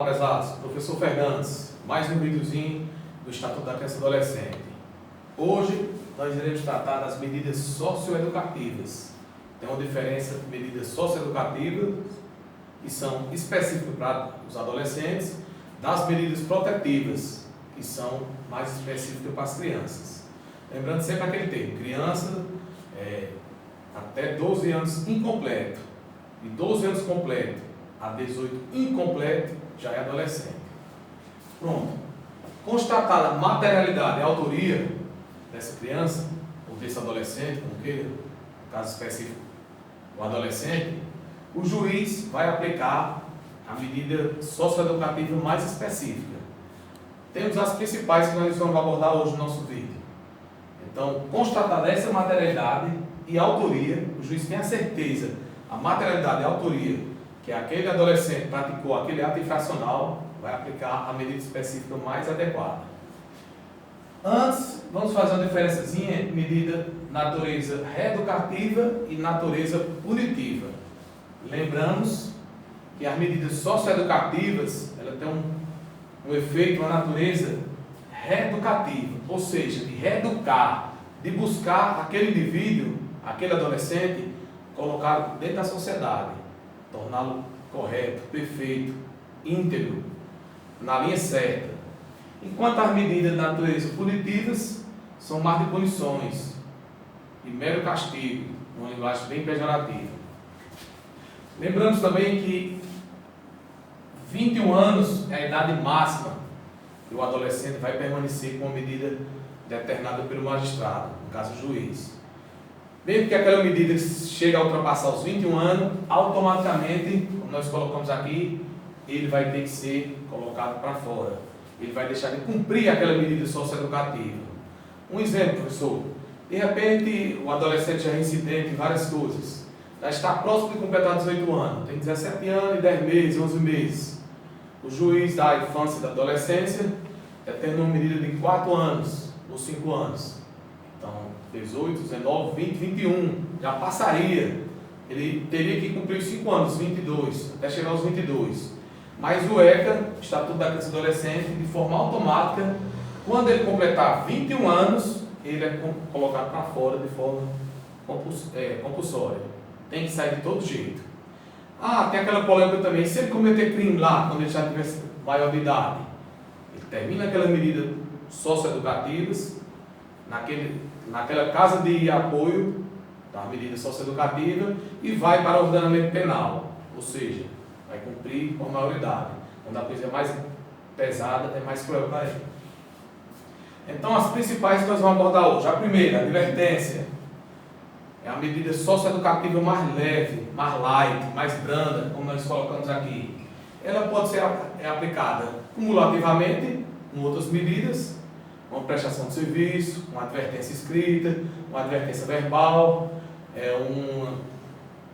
Prezados, professor Fernandes, mais um videozinho do Estatuto da Criança e Adolescente. Hoje nós iremos tratar das medidas socioeducativas. Tem uma diferença entre medidas socioeducativas, que são específicas para os adolescentes, das medidas protetivas, que são mais específicas para as crianças. Lembrando sempre aquele termo, criança até 12 anos incompleto, de 12 anos completo a 18 incompleto, já é adolescente. Pronto. Constatada a materialidade e a autoria dessa criança, ou desse adolescente, como queira, no caso específico, o adolescente, o juiz vai aplicar a medida socioeducativa mais específica. Temos as principais que nós vamos abordar hoje no nosso vídeo. Então, constatada essa materialidade e a autoria, o juiz tem a certeza, a materialidade e a autoria, que aquele adolescente praticou aquele ato infracional, vai aplicar a medida específica mais adequada. Antes, vamos fazer uma diferençazinha entre medida natureza reeducativa e natureza punitiva. Lembramos que as medidas socioeducativas, ela tem um efeito, uma natureza reeducativa, ou seja, de reeducar, de buscar aquele indivíduo, aquele adolescente, colocá-lo dentro da sociedade, torná-lo correto, perfeito, íntegro, na linha certa. Enquanto as medidas de natureza punitivas são mais de punições e mero castigo, uma linguagem bem pejorativa. Lembramos também que 21 anos é a idade máxima que o adolescente vai permanecer com a medida determinada pelo magistrado, no caso o juiz. Mesmo que aquela medida chegue a ultrapassar os 21 anos, automaticamente, como nós colocamos aqui, ele vai ter que ser colocado para fora. Ele vai deixar de cumprir aquela medida socioeducativa. Um exemplo, professor. De repente, o adolescente já é reincidente em várias coisas. Já está próximo de completar 18 anos. Tem 17 anos e 10 meses, 11 meses. O juiz da infância e da adolescência determina uma medida de 4 anos ou 5 anos. Então, 18, 19, 20, 21, já passaria. Ele teria que cumprir os 5 anos, 22, até chegar aos 22. Mas o ECA, Estatuto da Criança e Adolescente, de forma automática, quando ele completar 21 anos, ele é colocado para fora de forma compulsória. Tem que sair de todo jeito. Tem aquela polêmica também, se ele cometer crime lá, quando ele já tiver maior de idade, ele termina aquelas medidas socioeducativas, naquela casa de apoio da medida socioeducativa e vai para o ordenamento penal, ou seja, vai cumprir com a maioridade. Quando a coisa é mais pesada, é mais cruel para ele. Então, as principais que nós vamos abordar hoje. A primeira, a advertência, é a medida socioeducativa mais leve, mais light, mais branda, como nós colocamos aqui. Ela pode ser aplicada cumulativamente com outras medidas, uma prestação de serviço, uma advertência escrita, uma advertência verbal, uma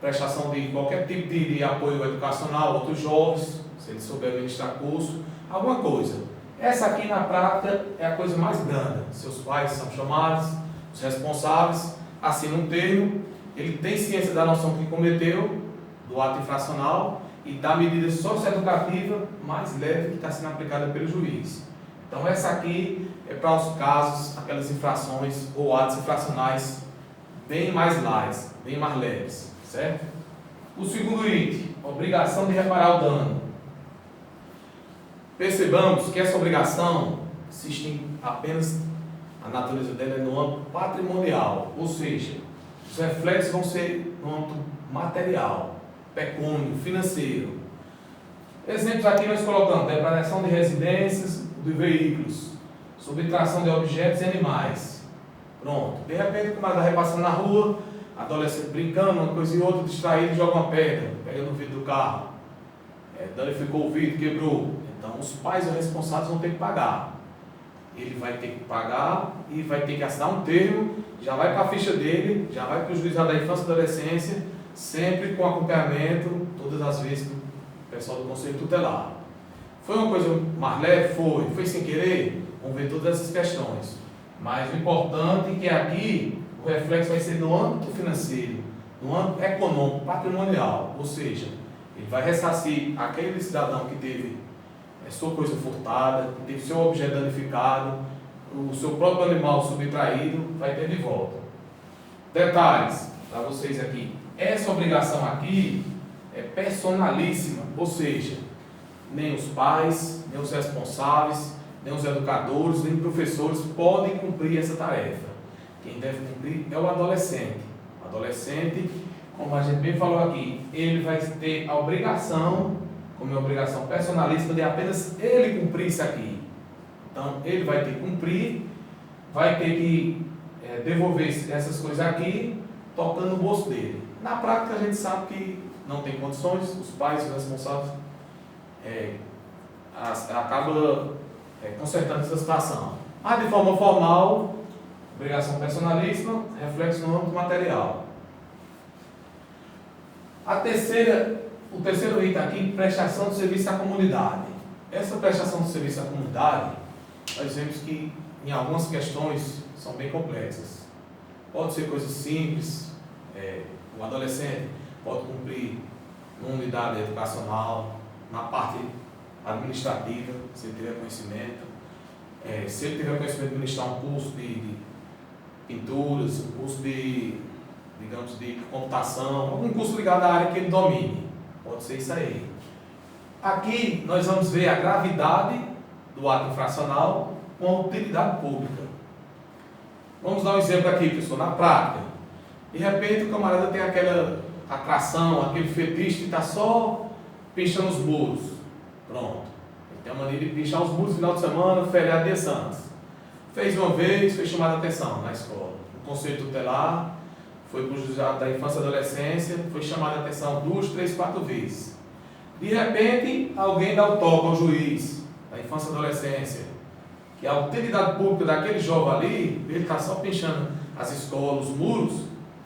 prestação de qualquer tipo de apoio educacional a outros jovens, se ele souber administrar curso, alguma coisa. Essa aqui na prática é a coisa mais branda. Seus pais são chamados, os responsáveis assinam um termo, ele tem ciência da noção que cometeu, do ato infracional e da medida socioeducativa mais leve que está sendo aplicada pelo juiz. Então essa aqui é para os casos, aquelas infrações ou atos infracionais bem mais light, bem mais leves, certo? O segundo item, obrigação de reparar o dano. Percebamos que essa obrigação existe apenas, a natureza dela é no âmbito patrimonial, ou seja, os reflexos vão ser no âmbito material, pecúnio, financeiro. Exemplos aqui nós colocamos, depredação de residências, de veículos, subtração de objetos e animais. Pronto. De repente, o camarada repassando na rua, adolescente brincando, uma coisa e outra, distraído, joga uma pedra, pega no vidro do carro, danificou o vidro, quebrou. Então, os pais ou responsáveis vão ter que pagar. Ele vai ter que pagar e vai ter que assinar um termo, já vai para a ficha dele, já vai para o juizado da infância e adolescência, sempre com acompanhamento, todas as vezes, do pessoal do Conselho Tutelar. Foi uma coisa mais leve? Foi sem querer? Vamos ver todas essas questões. Mas o importante é que aqui o reflexo vai ser no âmbito financeiro, no âmbito econômico, patrimonial. Ou seja, ele vai ressarcir aquele cidadão que teve sua coisa furtada, que teve seu objeto danificado, o seu próprio animal subtraído, vai ter de volta. Detalhes para vocês aqui. Essa obrigação aqui é personalíssima, ou seja, nem os pais, nem os responsáveis, nem os educadores, nem os professores podem cumprir essa tarefa. Quem deve cumprir é o adolescente. O adolescente, como a gente bem falou aqui, ele vai ter a obrigação, como é uma obrigação personalíssima, de apenas ele cumprir isso aqui. Então, ele vai ter que cumprir, vai ter que devolver essas coisas aqui, tocando no bolso dele. Na prática, a gente sabe que não tem condições, os pais, os responsáveis, acabam consertando essa situação. Mas, de forma formal, obrigação personalíssima, reflexo no âmbito material. O terceiro item aqui, prestação de serviço à comunidade. Essa prestação de serviço à comunidade, nós vemos que em algumas questões são bem complexas. Pode ser coisas simples, o adolescente pode cumprir numa unidade educacional, na parte administrativa, se ele tiver conhecimento. Se ele tiver conhecimento de ministrar um curso de pinturas, um curso de computação, algum curso ligado à área que ele domine. Pode ser isso aí. Aqui nós vamos ver a gravidade do ato infracional com a utilidade pública. Vamos dar um exemplo aqui, pessoal, na prática. De repente o camarada tem aquela atração, aquele fetiche de estar só pichando os muros. Pronto. Ele tem a mania de pichar os muros no final de semana, feriado de Santos. Fez uma vez, foi chamada a atenção na escola. O conselho tutelar foi para o juizado da infância e adolescência, foi chamada a atenção 2, 3, 4 vezes. De repente, alguém dá o toque ao juiz da infância e adolescência, que a utilidade pública daquele jovem ali, ele está só pichando as escolas, os muros,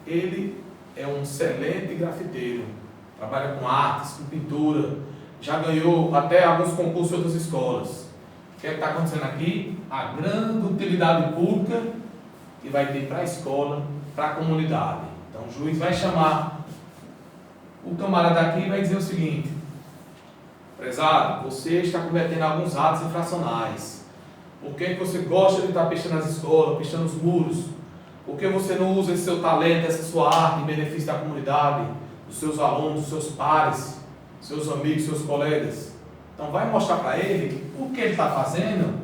ele é um excelente grafiteiro, trabalha com artes, com pintura, já ganhou até alguns concursos em outras escolas. O que é que está acontecendo aqui? A grande utilidade pública que vai ter para a escola, para a comunidade. Então o juiz vai chamar o camarada aqui e vai dizer o seguinte: prezado, você está cometendo alguns atos infracionais. Por que você gosta de estar pichando as escolas, pichando os muros? Por que você não usa esse seu talento, essa sua arte em benefício da comunidade, dos seus alunos, dos seus pares, seus amigos, seus colegas? Então vai mostrar para ele que o que ele está fazendo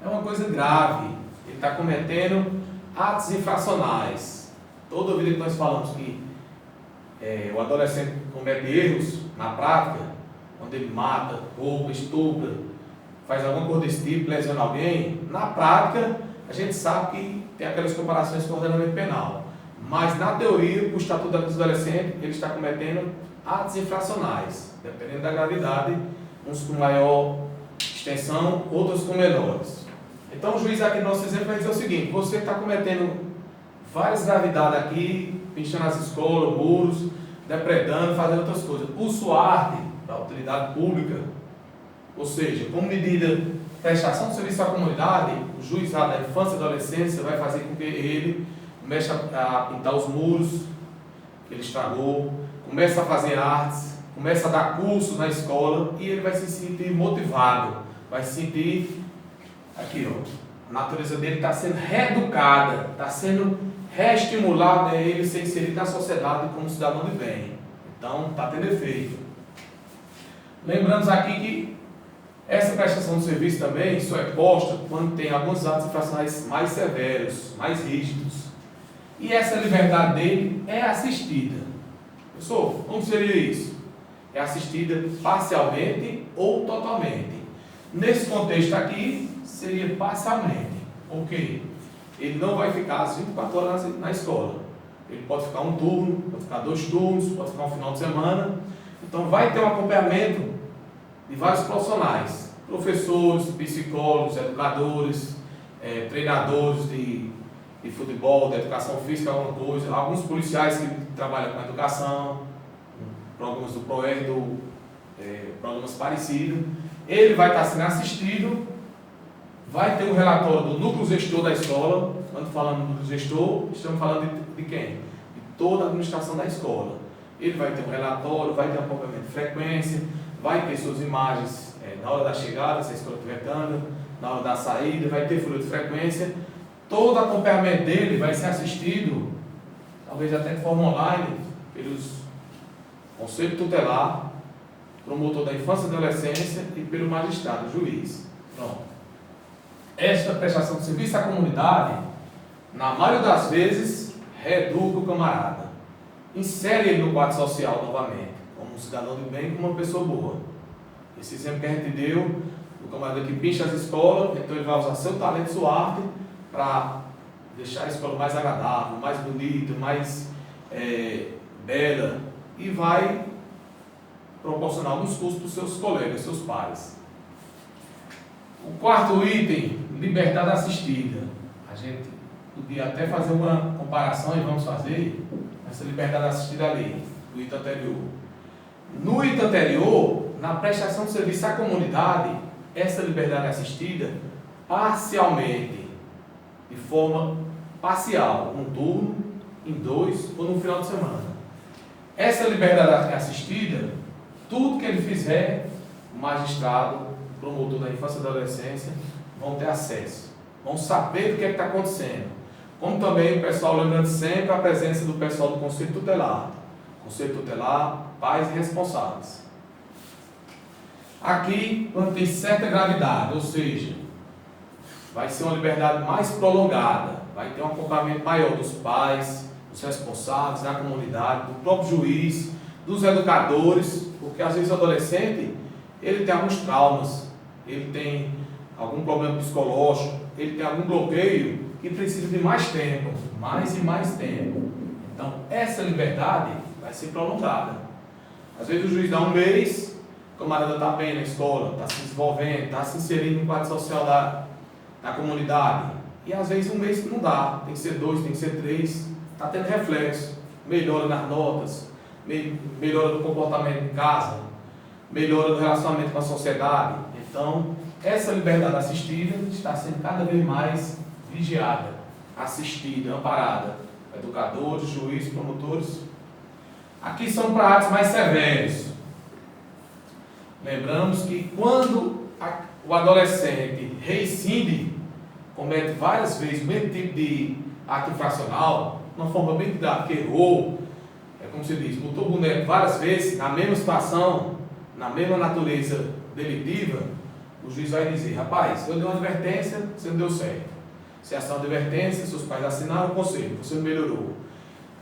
é uma coisa grave. Ele está cometendo atos infracionais. Toda vida que nós falamos que o adolescente comete erros na prática, quando ele mata, rouba, estupra, faz alguma coisa desse tipo, lesiona alguém, na prática a gente sabe que tem aquelas comparações com o ordenamento penal. Mas na teoria, o Estatuto do Adolescente, ele está cometendo atos infracionais, dependendo da gravidade, uns com maior extensão, outros com menores. Então o juiz aqui no nosso exemplo vai dizer o seguinte: você está cometendo várias gravidades aqui, pichando as escolas, muros, depredando, fazendo outras coisas. O SUART, da utilidade pública, ou seja, como medida de prestação de serviço à comunidade, o juizado da infância e adolescência vai fazer com que ele comece a pintar os muros que ele estragou, comece a fazer artes, comece a dar cursos na escola e ele vai se sentir motivado, vai se sentir, aqui ó, a natureza dele está sendo reeducada, está sendo reestimulada a ele ser inserido na sociedade como cidadão de bem. Então, está tendo efeito. Lembramos aqui que essa prestação de serviço também só é posta quando tem alguns atos infracionais mais severos, mais rígidos. E essa liberdade dele é assistida. Pessoal, como seria isso? É assistida parcialmente ou totalmente. Nesse contexto aqui, seria parcialmente. Por quê? Ele não vai ficar as 24 horas na escola. Ele pode ficar um turno, pode ficar 2 turnos, pode ficar um final de semana. Então vai ter um acompanhamento de vários profissionais, professores, psicólogos, educadores, treinadores de futebol, de educação física, alguma coisa, alguns policiais que trabalham com educação, programas do PROER, programas parecidos. Ele vai estar sendo assistido, vai ter um relatório do núcleo gestor da escola. Quando falamos do núcleo gestor, estamos falando de quem? De toda a administração da escola. Ele vai ter um relatório, vai ter um acompanhamento de frequência, vai ter suas imagens na hora da chegada, se a escola estiver dando, na hora da saída, vai ter fluxo de frequência. Todo o acompanhamento dele vai ser assistido, talvez até de forma online, pelos Conselho Tutelar, promotor da infância e adolescência e pelo magistrado, juiz. Pronto. Esta prestação de serviço à comunidade, na maioria das vezes, reeduca o camarada. Insere ele no quadro social novamente, como um cidadão de bem, como uma pessoa boa. Esse exemplo que a gente deu, do camarada que pincha as escolas, então ele vai usar seu talento, sua arte, para deixar a escola mais agradável, mais bonita, mais bela, e vai proporcionar alguns custos para os seus colegas, seus pares. O quarto item, liberdade assistida. A gente podia até fazer uma comparação, e vamos fazer essa liberdade assistida ali, do item anterior. No item anterior, na prestação de serviço à comunidade, essa liberdade assistida, parcialmente, de forma parcial, um turno, em 2 ou no final de semana. Essa liberdade assistida, tudo que ele fizer, o magistrado, o promotor da infância e adolescência, vão ter acesso, vão saber do que está acontecendo. Como também o pessoal, lembrando sempre a presença do pessoal do Conselho Tutelar. Conselho Tutelar, pais e responsáveis. Aqui, quando tem certa gravidade, ou seja, vai ser uma liberdade mais prolongada, vai ter um acompanhamento maior dos pais, dos responsáveis, da comunidade, do próprio juiz, dos educadores, porque às vezes o adolescente, ele tem alguns traumas, ele tem algum problema psicológico, ele tem algum bloqueio que precisa de mais tempo, mais e mais tempo. Então, essa liberdade vai ser prolongada. Às vezes o juiz dá um mês, o camarada está bem na escola, está se desenvolvendo, está se inserindo no quadro social da comunidade. E às vezes um mês não dá, tem que ser 2, tem que ser 3, está tendo reflexo, melhora nas notas, melhora do comportamento em casa, melhora do relacionamento com a sociedade. Então, essa liberdade assistida está sendo cada vez mais vigiada, assistida, amparada. Educadores, juízes, promotores. Aqui são para atos mais severos. Lembramos que quando o adolescente reincide, comete várias vezes o mesmo tipo de ato infracional, de uma forma bem didática, que errou, como se diz, botou o boneco várias vezes, na mesma situação, na mesma natureza delitiva, o juiz vai dizer: rapaz, eu dei uma advertência, você não deu certo. Se essa advertência, seus pais assinaram o conselho, você não melhorou.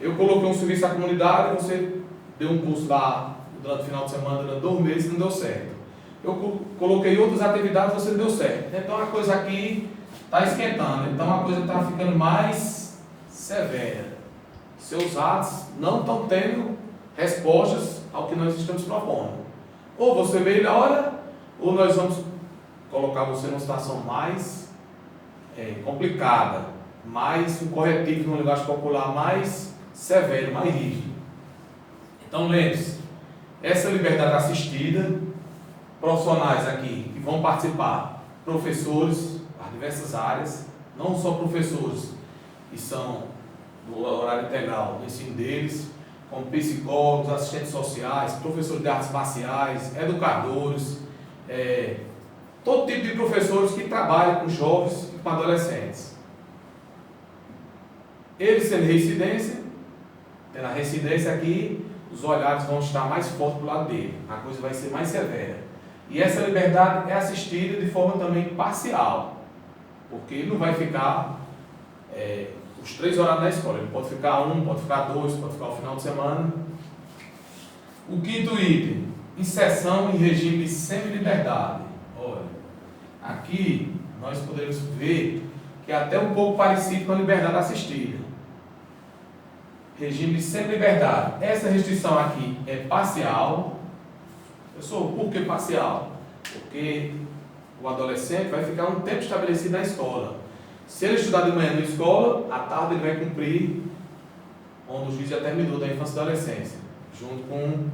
Eu coloquei um serviço à comunidade, você deu um curso lá durante o final de semana, durante 2 meses, não deu certo. Eu coloquei outras atividades, você não deu certo. Então a coisa aqui está esquentando, então a coisa está ficando mais severa. Seus atos não estão tendo respostas ao que nós estamos propondo. Ou você melhora, ou nós vamos colocar você numa situação mais complicada, mais um corretivo no linguagem popular mais severo, mais rígido. Então lembre-se, essa liberdade assistida, profissionais aqui que vão participar, professores das diversas áreas, não só professores que são do horário integral do ensino deles, como psicólogos, assistentes sociais, professores de artes marciais, educadores, todo tipo de professores que trabalham com jovens e com adolescentes. Eles tendo residência, tendo a residência aqui, os olhares vão estar mais fortes para o lado dele, a coisa vai ser mais severa. E essa liberdade é assistida de forma também parcial, porque ele não vai ficar os 3 horários na escola, ele pode ficar 1, pode ficar 2, pode ficar o final de semana. O quinto item, inserção em regime de semi-liberdade. Olha, aqui nós podemos ver que é até um pouco parecido com a liberdade assistida. Regime de semi-liberdade. Essa restrição aqui é parcial. Pessoal, por que parcial? Porque o adolescente vai ficar um tempo estabelecido na escola. Se ele estudar de manhã na escola, à tarde ele vai cumprir onde o juiz já terminou da infância e adolescência, junto com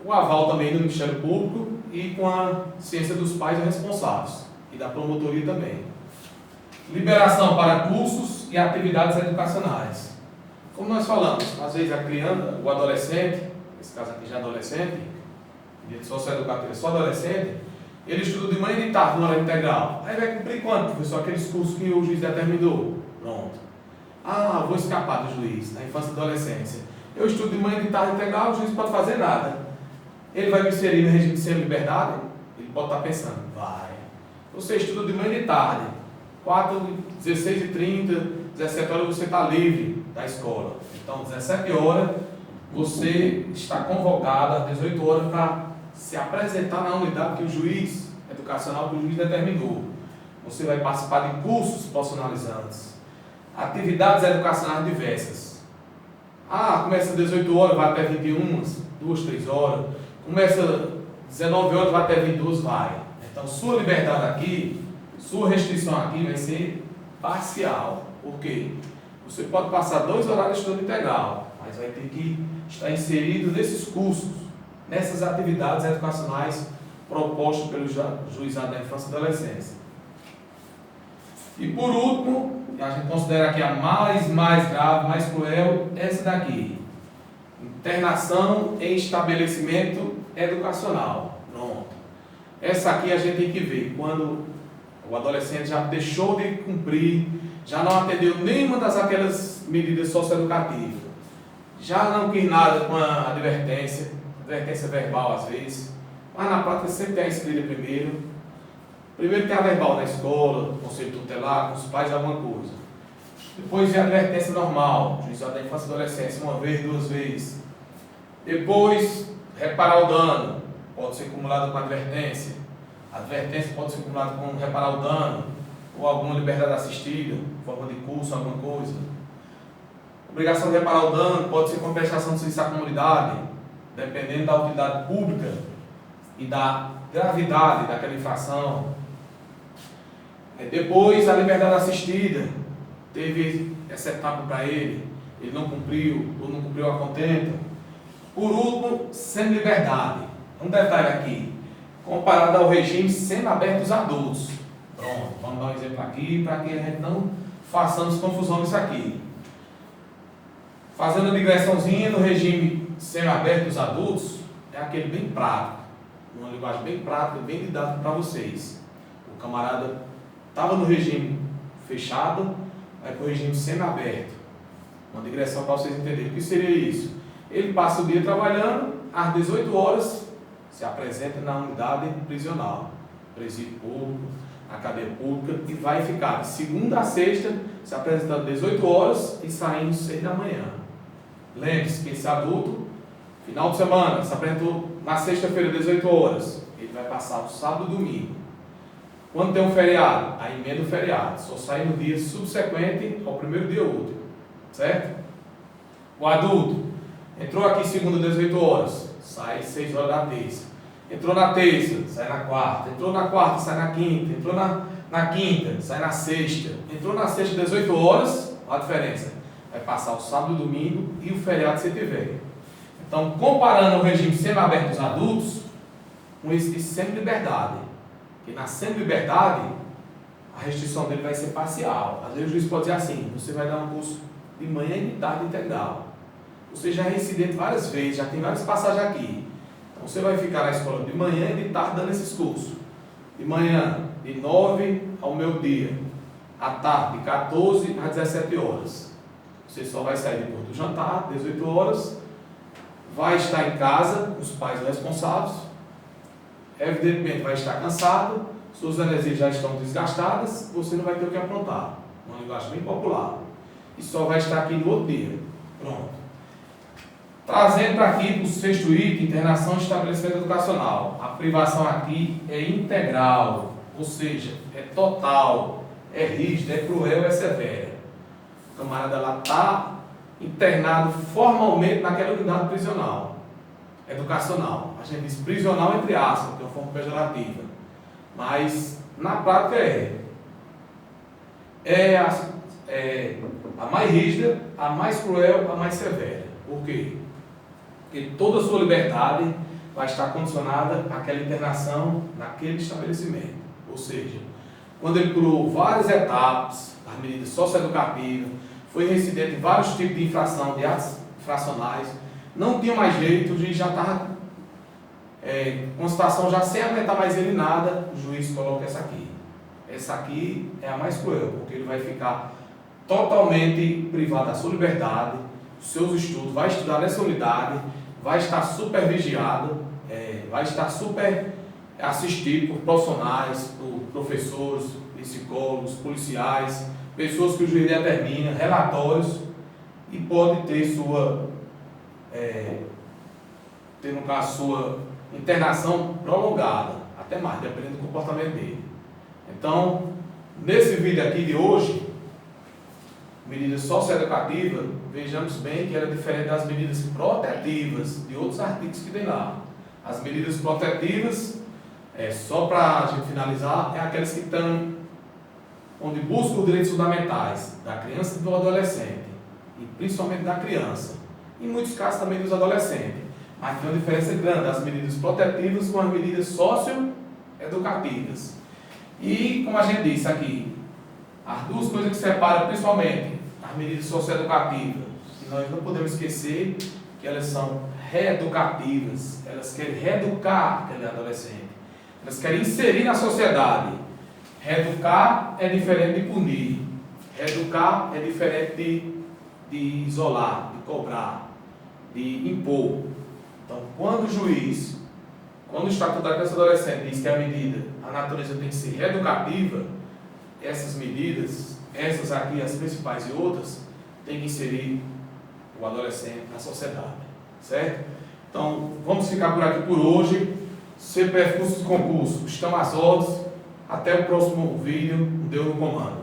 o aval também do Ministério Público e com a ciência dos pais responsáveis e da promotoria também. Liberação para cursos e atividades educacionais. Como nós falamos, às vezes a criança, o adolescente, nesse caso aqui já é adolescente, medida socioeducativa só adolescente, ele estuda de manhã e de tarde no horário integral. Aí vai cumprir quanto, professor? Aqueles cursos que o juiz determinou. Pronto. Ah, vou escapar do juiz na infância e adolescência. Eu estudo de manhã e de tarde integral, o juiz não pode fazer nada. Ele vai me inserir no regime de semi-liberdade? Ele pode estar pensando, vai. Você estuda de manhã e de tarde, 16h30, 17 horas você está livre da escola. Então, 17 horas, você está convocado às 18 horas para se apresentar na unidade que o juiz educacional, que o juiz determinou. Você vai participar de cursos profissionalizantes, atividades educacionais diversas. Ah, começa às 18 horas, vai até 21, 2, 3 horas. Começa às 19 horas, vai até 22, vai. Então, sua liberdade aqui, sua restrição aqui vai ser parcial. Por quê? Você pode passar 2 horários de estudo integral, mas vai ter que estar inserido nesses cursos, nessas atividades educacionais propostas pelo Juizado da Infância e Adolescência. E por último, a gente considera aqui a mais grave, mais cruel, essa daqui. Internação em estabelecimento educacional. Pronto. Essa aqui a gente tem que ver quando o adolescente já deixou de cumprir, já não atendeu nenhuma aquelas medidas socioeducativas, já não quis nada com a advertência verbal às vezes, mas na prática sempre tem a escrita primeiro. Primeiro tem a verbal na escola, conselho tutelar, com os pais, alguma coisa. Depois vem a advertência normal, juizado da infância e adolescência, 1 vez, 2 vezes. Depois, reparar o dano, pode ser acumulado com advertência. A advertência pode ser acumulada com reparar o dano, ou alguma liberdade assistida, forma de curso, alguma coisa. Obrigação de reparar o dano pode ser com prestação de serviço à comunidade, dependendo da utilidade pública e da gravidade daquela infração. Depois, a liberdade assistida, teve essa etapa para ele não cumpriu, ou não cumpriu a contento. Por último, semi-liberdade. Um detalhe aqui, comparado ao regime semi-aberto dos adultos. Pronto, vamos dar um exemplo aqui, para que a gente não façamos confusão nisso aqui. Fazendo a digressãozinha, no regime semi-aberto dos adultos, é aquele bem prático, uma linguagem bem prática, bem didática para vocês. O camarada estava no regime fechado, vai para o regime semi-aberto. Uma digressão para vocês entenderem. O que seria isso? Ele passa o dia trabalhando, às 18 horas, se apresenta na unidade prisional, presídio público, na cadeia pública, e vai ficar de segunda a sexta, se apresentando às 18 horas e saindo às 6 da manhã. Lembre-se que esse adulto, final de semana, se apresentou na sexta-feira, 18 horas, ele vai passar o sábado e domingo. Quando tem um feriado, aí emenda o feriado, só sai no dia subsequente ao primeiro dia útil, certo? O adulto entrou aqui segunda, 18 horas, sai 6 horas da terça. Entrou na terça, sai na quarta. Entrou na quarta, sai na quinta. Entrou na quinta, sai na sexta. Entrou na sexta, 18 horas, olha a diferença. Vai passar o sábado e o domingo e o feriado se tiver. Então, comparando o regime semi-aberto dos adultos com esse de semi-liberdade. Porque na semi-liberdade, a restrição dele vai ser parcial. Às vezes o juiz pode dizer assim, você vai dar um curso de manhã e de tarde integral. Você já é incidente várias vezes, já tem várias passagens aqui. Então você vai ficar na escola de manhã e de tarde dando esses cursos. De manhã, de 9 ao meio-dia. À tarde, de 14 às 17 horas. Você só vai sair depois do jantar, 18 horas. Vai estar em casa, com os pais responsáveis. Evidentemente vai estar cansado. Suas energias já estão desgastadas. Você não vai ter o que aprontar. Uma linguagem bem popular. E só vai estar aqui no outro dia. Pronto. Trazendo para aqui para o sexto item, internação e estabelecimento educacional. A privação aqui é integral, ou seja, é total, é rígida, é cruel, é severa. O camarada lá está internado formalmente naquela unidade prisional, educacional. A gente diz prisional entre aspas, que é uma forma pejorativa. Mas, na prática é a mais rígida, a mais cruel, a mais severa. Por quê? Porque toda a sua liberdade vai estar condicionada àquela internação naquele estabelecimento. Ou seja, quando ele pulou várias etapas, as medidas socioeducativas, foi reincidente em vários tipos de infração, de atos infracionais, não tinha mais jeito, o juiz já estava uma situação já sem aguentar mais ele nada, o juiz coloca essa aqui. Essa aqui é a mais cruel, porque ele vai ficar totalmente privado da sua liberdade, dos seus estudos, vai estudar nessa unidade, vai estar super vigiado, vai estar super assistido por profissionais, por professores, psicólogos, policiais, pessoas que o juiz determina, relatórios, e pode ter sua internação prolongada, até mais, dependendo do comportamento dele. Então, nesse vídeo aqui de hoje, medidas socioeducativas, vejamos bem que era diferente das medidas protetivas de outros artigos que tem lá. As medidas protetivas, só para a gente finalizar, é aquelas que estão onde buscam os direitos fundamentais da criança e do adolescente, e principalmente da criança, em muitos casos também dos adolescentes. Mas tem uma diferença grande das medidas protetivas com as medidas socioeducativas. E, como a gente disse aqui, as duas coisas que separam principalmente as medidas socioeducativas, que nós não podemos esquecer que elas são reeducativas, elas querem reeducar aquele adolescente, elas querem inserir na sociedade. Reeducar é diferente de punir, reeducar é diferente de isolar, de cobrar, de impor. Então, quando o Estatuto da Criança e do Adolescente diz que a medida, a natureza tem que ser reeducativa, essas medidas, essas aqui, as principais e outras, tem que inserir o adolescente na sociedade, certo? Então, vamos ficar por aqui por hoje. CPF Cursos e Concursos, estão às ordens. Até o próximo vídeo. Deus no comando.